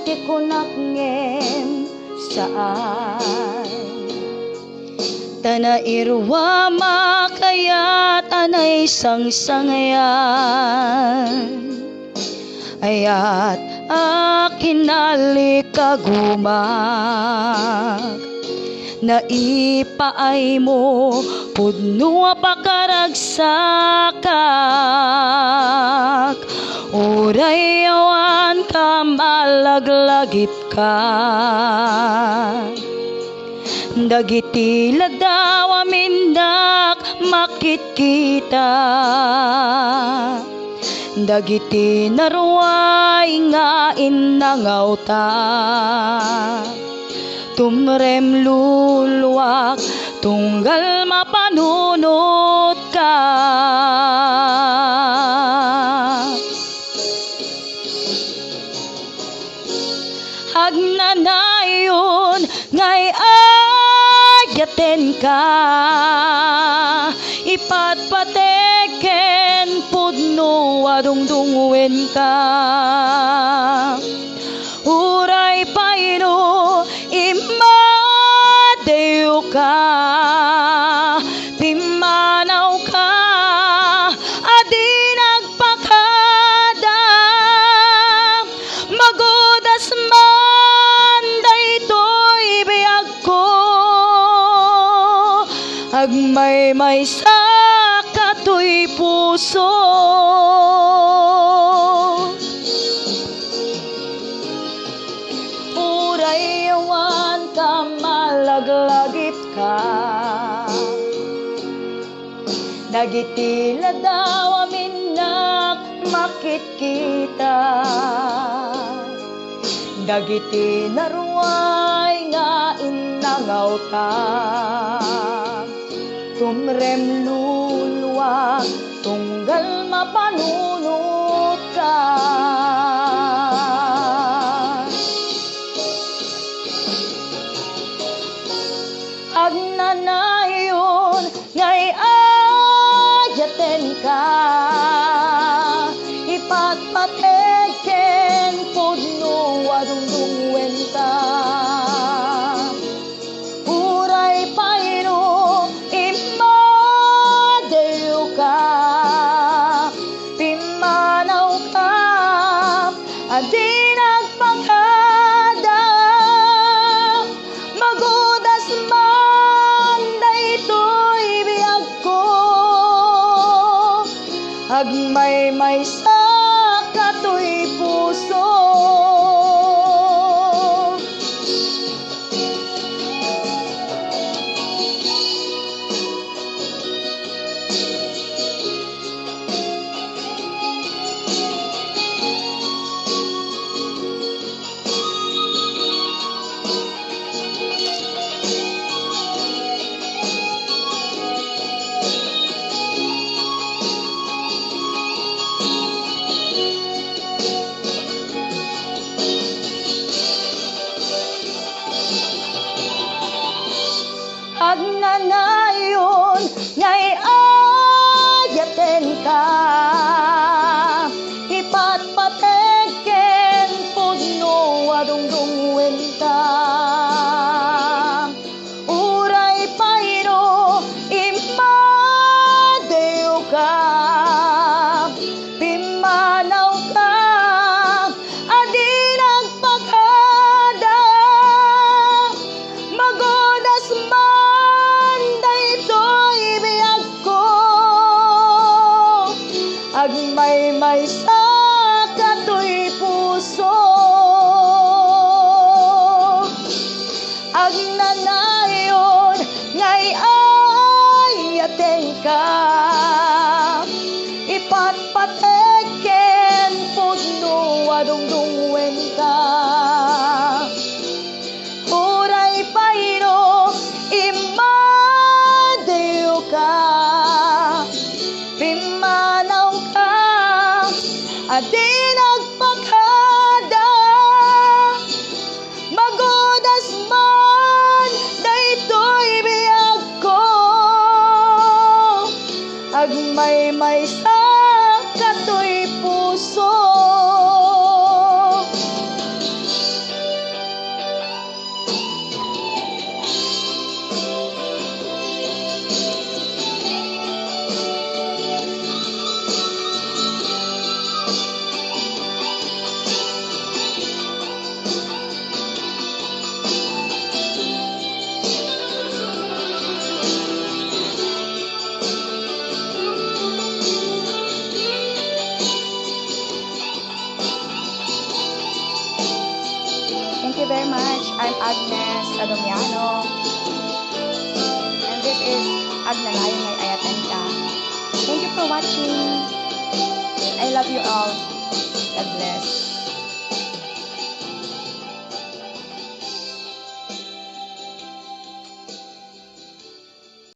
ti kunakngem saan. Tana irwa makayat anay sangsangayan, ayat akinalikagumak. Naipaay mo pudno pakaragsakak, uray awan ka malaglagip ka. Dagiti ladaw amindak makitkita, dagiti naruay nga innangawta. Tumrem luluwak tunggal mapanunot ka. Hagnanayon ngay ayaten ka, ipatpateken pudno adungdungwen ka. Uray paino imadeo ka, pimanaw ka, adi nagpakada. Magodas man daytoy biyag ko, agmay sa katoy puso. Uray awan ka malaglagip ka, dagiti ladaw aminak makitkita. Dagiti naruay nga innangawta, tumrem luluwak tunggal mapanunot ka. Hagnanayon ngay ayaten ka, ipatpateken pudno adungdungwen ka. Uray paino imadeo ka, pimanaw ka, adi nagpakada. Magodas man daytoy biyag ko, agmay sa katoy puso. Hagnanayon ngay ayaten ka, ipatpateken pudno adungdungwen ka. Uray paino imadeo ka, pimanaw ka, adi nagpakada. Magodas man daytoy biyag ko, agmay sa katoy puso. Thank you very much. I'm Agnes Adomiano. And this is Agnalayon May Ayatenta. Thank you for watching. I love you all. God bless.